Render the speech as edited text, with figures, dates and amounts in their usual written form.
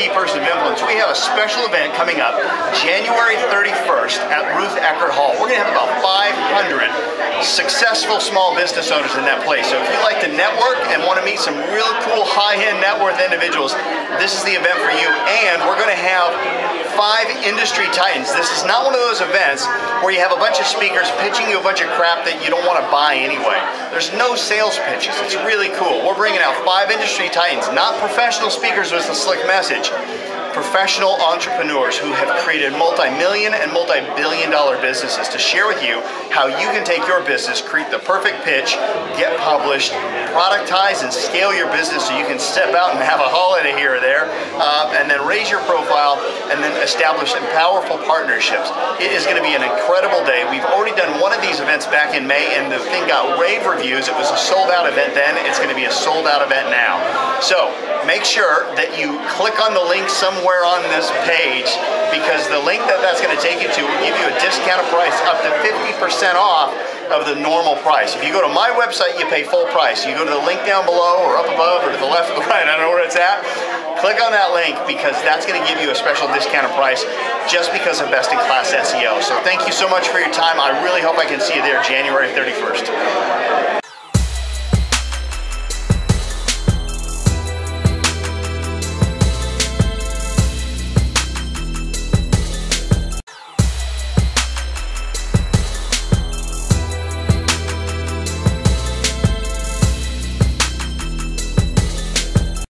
key person of influence, we have a special event coming up January 31st at Ruth Eckerd Hall. We're going to have about 500 successful small business owners in that place. So if you like to network and want to meet some really cool high-end net worth individuals, this is the event for you. And we're going to have 5 industry titans. This is not one of those events where you have a bunch of speakers pitching you a bunch of crap that you don't want to buy anyway. There's no sales pitches. It's really cool. We're bringing out 5 industry titans, not professional speakers with a slick message. Professional entrepreneurs who have created multi-million and multi-billion dollar businesses to share with you how you can take your business, create the perfect pitch, get published, productize and scale your business so you can step out and have a holiday here or there, and then raise your profile and then establish some powerful partnerships. It is going to be an incredible day. We've already done one of these events back in May and the thing got rave reviews. It was a sold out event then. It's going to be a sold out event now. So make sure that you click on the link somewhere on this page, because the link that's going to take you to will give you a discounted price up to 50% off of the normal price. If you go to my website, you pay full price. You go to the link down below or up above or to the left or the right, I don't know where it's at, click on that link because that's going to give you a special discounted price just because of best-in-class SEO. So thank you so much for your time. I really hope I can see you there January 31st.